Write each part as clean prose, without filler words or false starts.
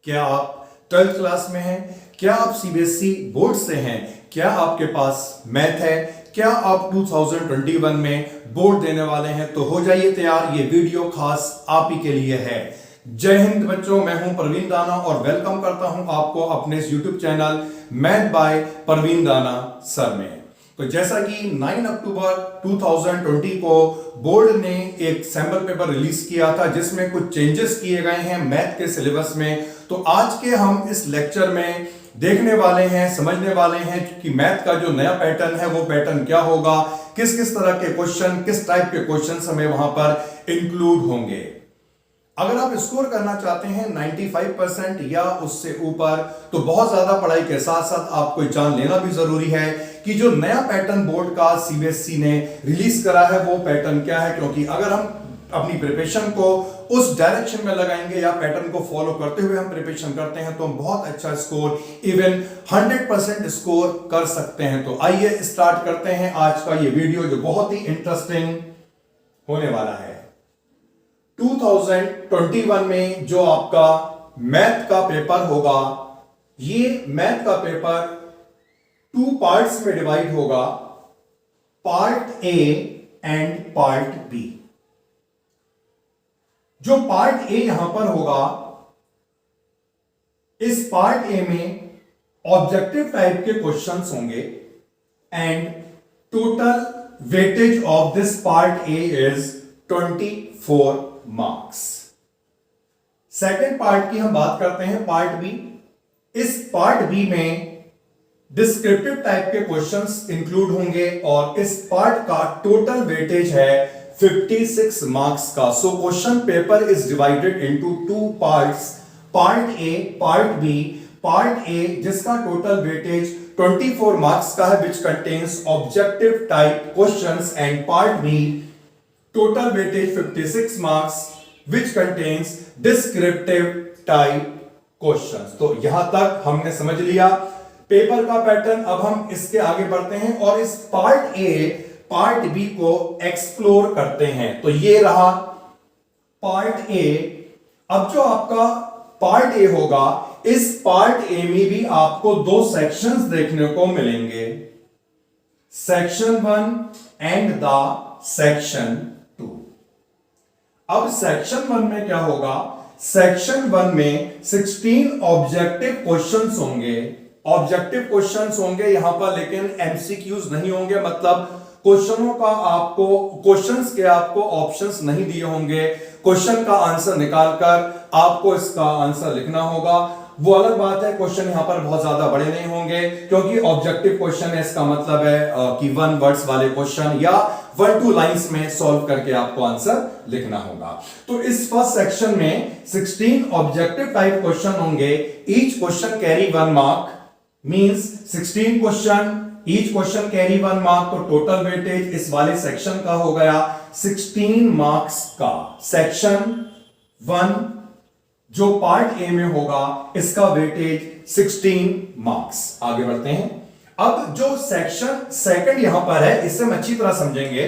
क्या आप 12th class में हैं? क्या आप सीबीएसई बोर्ड से हैं? क्या आपके पास मैथ है? क्या आप 2021 में बोर्ड देने वाले हैं? तो हो जाइए तैयार, ये वीडियो खास आप ही के लिए है। जय हिंद बच्चों, मैं हूं प्रवीण दाना और वेलकम करता हूं आपको अपने इस YouTube channel math by Praveen Dana sir में। तो जैसा कि 9 अक्टूबर 2020 को बोर्ड ने एक सैंपल पेपर रिलीज किया था जिसमें कुछ चेंजेस किए गए हैं मैथ के सिलेबस में। तो आज के हम इस लेक्चर में देखने वाले हैं, समझने वाले हैं कि मैथ का जो नया पैटर्न है वो पैटर्न क्या होगा, किस किस तरह के क्वेश्चन, किस टाइप के क्वेश्चन हमें वहां पर इंक्लूड होंगे। अगर आप स्कोर करना चाहते हैं 95% या उससे ऊपर, तो बहुत ज्यादा पढ़ाई के साथ साथ आपको जान लेना भी जरूरी है कि जो नया पैटर्न बोर्ड का सीबीएसई ने रिलीज करा है वो पैटर्न क्या है। क्योंकि अगर हम अपनी प्रिपरेशन को उस डायरेक्शन में लगाएंगे या पैटर्न को फॉलो करते हुए हम प्रिपरेशन करते हैं तो हम बहुत अच्छा स्कोर, इवन 100% स्कोर कर सकते हैं। तो आइए स्टार्ट करते हैं आज का ये वीडियो जो बहुत ही इंटरेस्टिंग होने वाला है। 2021 में जो आपका मैथ का पेपर होगा, ये मैथ का पेपर 2 पार्ट्स में डिवाइड होगा, part A and part B. जो पार्ट ए यहां पर होगा, इस पार्ट ए में ऑब्जेक्टिव टाइप के क्वेश्चंस होंगे and total weightage of this part A is 24 marks. Second part की हम बात करते हैं, पार्ट बी। इस पार्ट बी में डिस्क्रिप्टिव टाइप के क्वेश्चंस इंक्लूड होंगे और इस पार्ट का टोटल वेटेज है 56 मार्क्स का। So question paper is divided into 2 parts, part A, part B. Part A जिसका टोटल वेटेज 24 मार्क्स का है, which contains objective type questions, and part B total weightage 56 marks which contains descriptive type questions। तो यहां तक हमने समझ लिया paper का पैटर्न। अब हम इसके आगे बढ़ते हैं और इस पार्ट ए पार्ट बी को एक्सप्लोर करते हैं। तो ये रहा पार्ट ए। अब जो आपका पार्ट ए होगा, इस पार्ट ए में भी आपको 2 सेक्शंस देखने को मिलेंगे, सेक्शन 1 एंड द सेक्शन 2। अब सेक्शन 1 में क्या होगा, सेक्शन 1 में 16 ऑब्जेक्टिव क्वेश्चंस होंगे। ऑब्जेक्टिव क्वेश्चंस होंगे यहां पर, लेकिन एमसीक्यूज नहीं होंगे। मतलब क्वेश्चनों का आपको, क्वेश्चंस के आपको ऑप्शंस नहीं दिए होंगे। क्वेश्चन का आंसर निकालकर आपको इसका आंसर लिखना होगा। वो अलग बात है, क्वेश्चन यहां पर बहुत ज्यादा बड़े नहीं होंगे क्योंकि ऑब्जेक्टिव क्वेश्चन है। इसका मतलब है कि 1 वर्ड्स वाले क्वेश्चन या 1-2 लाइंस में सॉल्व करके आपको आंसर लिखना होगा। तो इस फर्स्ट सेक्शन में 16 ऑब्जेक्टिव टाइप क्वेश्चन होंगे। Each question carry 1 mark, means 16 question, each question carry 1 mark. तो टोटल वेटेज इस वाले सेक्शन का हो गया 16 मार्क्स का। सेक्शन 1 जो पार्ट ए में होगा, इसका वेटेज 16 मार्क्स। आगे बढ़ते हैं। अब जो सेक्शन सेकंड यहां पर है, इसे हम अच्छी तरह समझेंगे।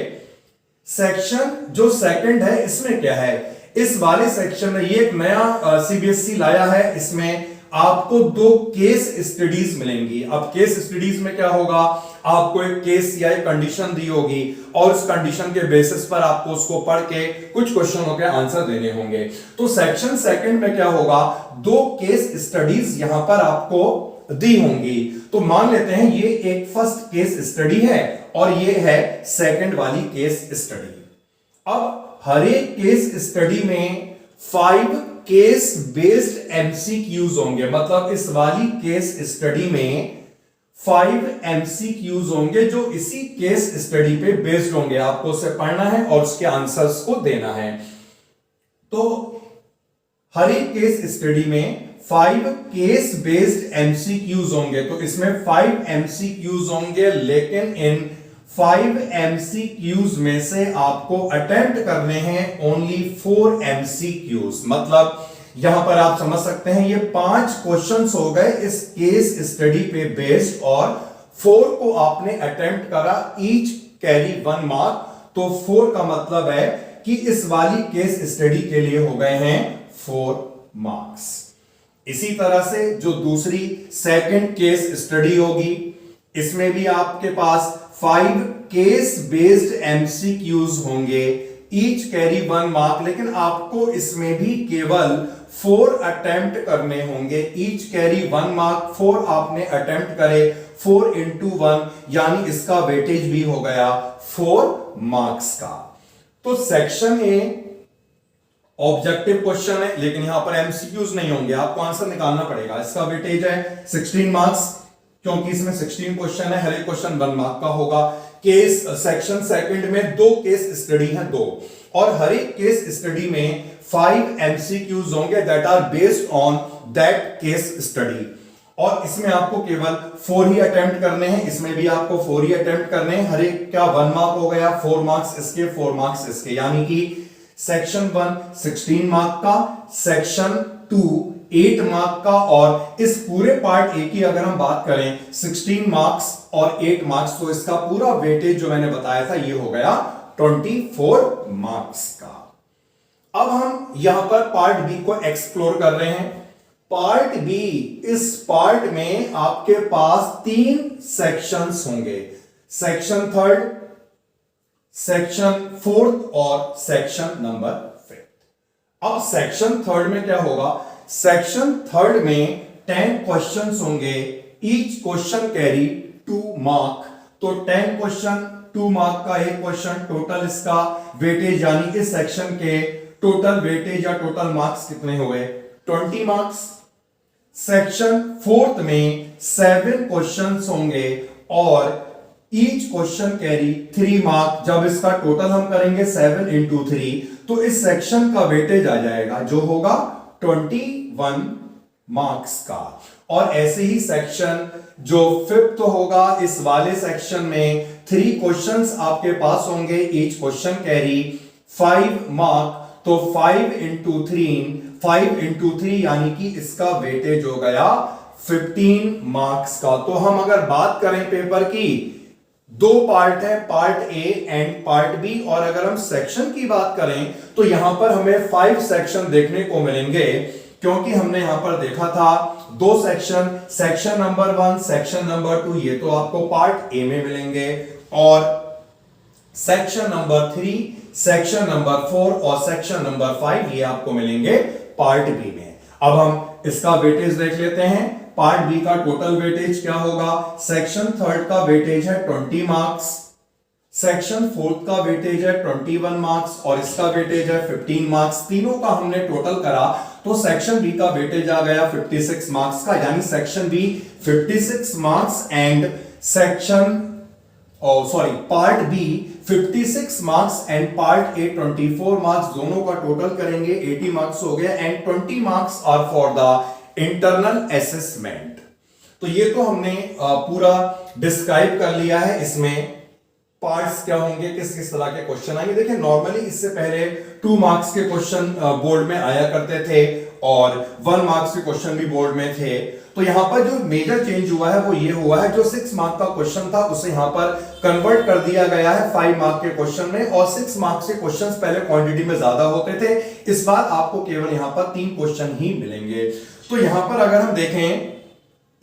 सेक्शन जो सेकंड है, इसमें क्या है, इस वाले सेक्शन में ये एक नया सीबीएसई लाया है। इसमें आपको 2 केस स्टडीज मिलेंगी। अब केस स्टडीज में क्या होगा, आपको एक केस या एक कंडीशन दी होगी और उस कंडीशन के बेसिस पर आपको उसको पढ़ के कुछ क्वेश्चनों के आंसर देने होंगे। तो सेक्शन सेकंड में क्या होगा, 2 केस स्टडीज यहां पर आपको दी होंगी। तो मान लेते हैं ये एक फर्स्ट केस स्टडी है और ये है सेकंड वाली केस स्टडी। अब हर एक केस स्टडी में 5 केस बेस्ड एमसीक्यूज होंगे। मतलब इस वाली केस स्टडी में 5 एमसीक्यूज होंगे जो इसी केस स्टडी पे बेस्ड होंगे। आपको उसे पढ़ना है और उसके आंसर्स को देना है। तो हर एक केस स्टडी में 5 केस बेस्ड एमसीक्यूज होंगे। तो इसमें 5 एमसीक्यूज होंगे, लेकिन इन 5 एमसीक्यूज में से आपको अटेम्प्ट करने हैं ओनली 4 एमसीक्यूज। मतलब यहां पर आप समझ सकते हैं ये 5 क्वेश्चंस हो गए इस केस स्टडी पे बेस्ड और 4 को आपने अटेम्प्ट करा, ईच कैरी 1 मार्क। तो 4 का मतलब है कि इस वाली केस स्टडी के लिए हो गए हैं 4 मार्क्स। इसी तरह से जो दूसरी सेकंड केस स्टडी होगी, इसमें भी आपके पास 5 केस बेस्ड एमसीक्यूज होंगे, ईच कैरी 1 मार्क, लेकिन आपको इसमें भी केवल 4 अटेम्प्ट करने होंगे। ईच कैरी 1 मार्क, 4 आपने अटेम्प्ट करे, 4 इंटू 1 यानी इसका वेटेज भी हो गया 4 मार्क्स का। तो सेक्शन ए ऑब्जेक्टिव क्वेश्चन है, लेकिन यहां पर एमसीक्यूज नहीं होंगे, आपको आंसर निकालना पड़ेगा। इसका वेटेज है 16 मार्क्स, क्योंकि इसमें 16 क्वेश्चन है, हर एक क्वेश्चन 1 मार्क का होगा। केस सेक्शन सेकंड में 2 केस स्टडी हैं, 2, और हर एक केस स्टडी में 5 एमसीक्यूज होंगे that are based on that case study. और इसमें आपको केवल 4 ही अटेम्प्ट करने हैं, इसमें भी आपको 4 ही अटेम्प्ट करने हैं। हर एक क्या 1 मार्क हो गया, 4 मार्क्स इसके, 4 मार्क्स इसके, यानी कि सेक्शन 1 16 मार्क का, सेक्शन 2 8 मार्क का, और इस पूरे पार्ट ए की अगर हम बात करें 16 मार्क्स और 8 मार्क्स, तो इसका पूरा वेटेज जो मैंने बताया था ये हो गया 24 मार्क्स का। अब हम यहां पर पार्ट बी को एक्सप्लोर कर रहे हैं। पार्ट बी, इस पार्ट में आपके पास 3 सेक्शंस होंगे, सेक्शन 3, सेक्शन 4 और सेक्शन नंबर 5। अब सेक्शन 3 में क्या होगा, सेक्शन 3 में 10 क्वेश्चंस होंगे, ईच क्वेश्चन कैरी 2 मार्क, तो 10 क्वेश्चन 2 मार्क का एक क्वेश्चन, टोटल इसका वेटेज यानी इस सेक्शन के टोटल वेटेज या टोटल मार्क्स कितने हुए 20 मार्क्स। सेक्शन 4 में 7 क्वेश्चंस होंगे और ईच क्वेश्चन कैरी 3 मार्क, जब इसका टोटल हम करेंगे 7 इंटू 3, तो इस सेक्शन का वेटेज आ जाएगा जो होगा 21 मार्क्स का। और ऐसे ही सेक्शन जो 5th होगा, इस वाले सेक्शन में 3 क्वेश्चंस आपके पास होंगे, ईच क्वेश्चन कैरी 5 मार्क, तो 5 इंटू 3 यानी कि इसका वेटेज हो गया 15 मार्क्स का। तो हम अगर बात करें पेपर की, 2 पार्ट है, part A and part B, और अगर हम सेक्शन की बात करें तो यहां पर हमें 5 सेक्शन देखने को मिलेंगे, क्योंकि हमने यहां पर देखा था 2 section, section number 1, section number 2, ये तो आपको पार्ट ए में मिलेंगे, और सेक्शन नंबर 3, सेक्शन नंबर 4 और सेक्शन नंबर 5 ये आपको मिलेंगे पार्ट बी में। अब हम इसका वेटेज देख लेते हैं। पार्ट बी का टोटल वेटेज क्या होगा, सेक्शन 3 का वेटेज है 20 मार्क्स, सेक्शन 4 का वेटेज है 21 मार्क्स और इसका वेटेज है 15 मार्क्स। तीनों का हमने टोटल करा तो सेक्शन बी का वेटेज आ गया 56 मार्क्स का, यानी section B 56 marks and section part B 56 marks and part A 24 marks, दोनों का टोटल करेंगे 80 मार्क्स हो गया, and 20 marks are for the internal assessment. तो ये तो हमने पूरा डिस्क्राइब कर लिया है, इसमें पार्ट्स क्या होंगे, किस किस तरह के क्वेश्चन आएंगे। देखिए नॉर्मली इससे पहले 2 मार्क्स के क्वेश्चन बोर्ड में आया करते थे और 1 मार्क्स के क्वेश्चन भी बोर्ड में थे। तो यहां पर जो मेजर चेंज हुआ है वो ये हुआ है, जो 6 मार्क का क्वेश्चन था उसे यहां पर कन्वर्ट कर दिया गया है 5 मार्क के क्वेश्चन में, और 6 मार्क्स के क्वेश्चंस पहले क्वांटिटी में ज्यादा होते थे, इस बार आपको केवल यहां पर 3 क्वेश्चन ही मिलेंगे। तो यहां पर अगर हम देखें,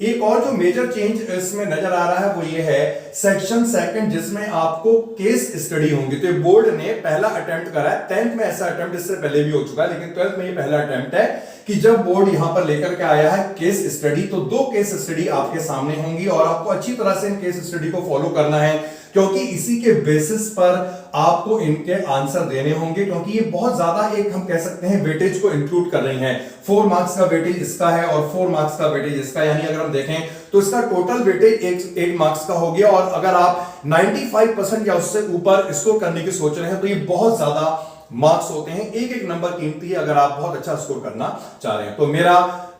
एक और जो मेजर चेंज इसमें नजर आ रहा है वो ये है सेक्शन सेकंड, जिसमें आपको केस स्टडी होंगी। तो बोर्ड ने पहला अटेम्प्ट करा है, 10th में ऐसा अटेम्प्ट इससे पहले भी हो चुका है, लेकिन 12th में ये पहला अटेम्प्ट है कि जब बोर्ड यहां पर लेकर के आया है केस स्टडी, तो 2 केस स्टडी आपके सामने होंगी और आपको अच्छी तरह से इन केस स्टडी को फॉलो करना है, क्योंकि इसी के बेसिस पर आपको इनके आंसर देने होंगे, क्योंकि ये बहुत ज्यादा एक हम कह सकते हैं वेटेज को इंक्लूड कर रही हैं। 4 मार्क्स का वेटेज इसका है और 4 मार्क्स का वेटेज इसका, यानी अगर हम देखें तो इसका टोटल वेटेज 8 मार्क्स का हो गया। और अगर आप 95% या उससे ऊपर स्कोर करने की सोच रहे हैं तो ये बहुत ज्यादा मार्क्स होते हैं, एक एक नंबर कीमती है अगर आप बहुत अच्छा स्कोर करना चाह रहे हैं। तो मेरा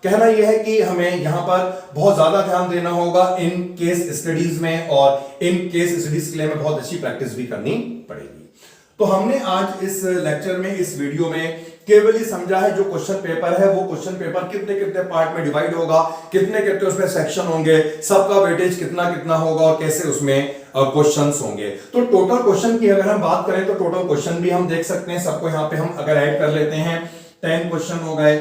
कहना यह है कि हमें यहां पर बहुत ज्यादा ध्यान देना होगा इन केस स्टडीज में, और इन केस स्टडीज के लिए हमें बहुत अच्छी प्रैक्टिस भी करनी पड़ेगी। तो हमने आज इस लेक्चर में, इस वीडियो में केवल ये समझा है जो क्वेश्चन पेपर है वो क्वेश्चन पेपर कितने कितने पार्ट में डिवाइड होगा, कितने कितने उसमें सेक्शन होंगे, सबका वेटेज कितना कितना होगा और कैसे उसमें क्वेश्चंस होंगे। तो टोटल क्वेश्चन की अगर हम बात करें तो टोटल क्वेश्चन भी हम देख सकते हैं, सबको यहां पे हम अगर ऐड कर लेते हैं 10 क्वेश्चन हो गए,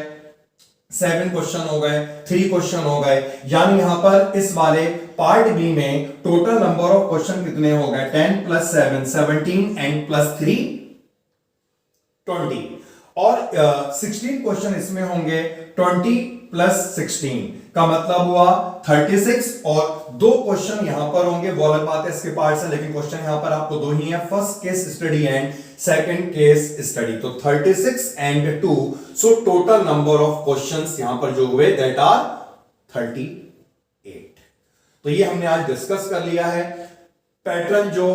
7 क्वेश्चन हो गए, 3 क्वेश्चन हो गए, यानी यहां पर इस वाले पार्ट बी में टोटल नंबर ऑफ क्वेश्चन कितने हो गए? 10 प्लस 7 17 एंड प्लस 3 20 और 16 क्वेश्चन इसमें होंगे। 20 प्लस 16 का मतलब हुआ 36 और 2 क्वेश्चन यहां पर होंगे। वो अलग बात है इसके पार्ट से, लेकिन क्वेश्चन यहां पर आपको 2 ही है, first case study and second case study. तो 36 and 2, so total number of questions यहां पर जो हुए दैट आर 38। तो ये हमने आज डिस्कस कर लिया है। पैटर्न जो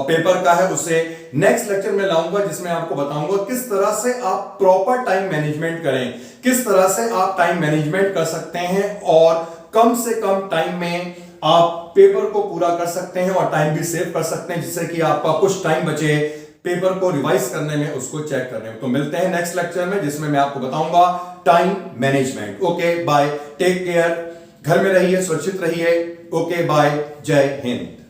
पेपर का है उसे नेक्स्ट लेक्चर में लाऊंगा, जिसमें आपको बताऊंगा किस तरह से आप प्रॉपर टाइम मैनेजमेंट करें, किस तरह से आप टाइम मैनेजमेंट कर सकते हैं और कम से कम टाइम में आप पेपर को पूरा कर सकते हैं और टाइम भी सेव कर सकते हैं, जिससे कि आपका कुछ टाइम बचे पेपर को रिवाइज करने में, उसको चेक करने में। तो मिलते हैं नेक्स्ट लेक्चर में, जिसमें मैं आपको बताऊंगा time management. Okay bye, take care, घर में रहिए, सुरक्षित रहिए। ओके बाय, जय हिंद।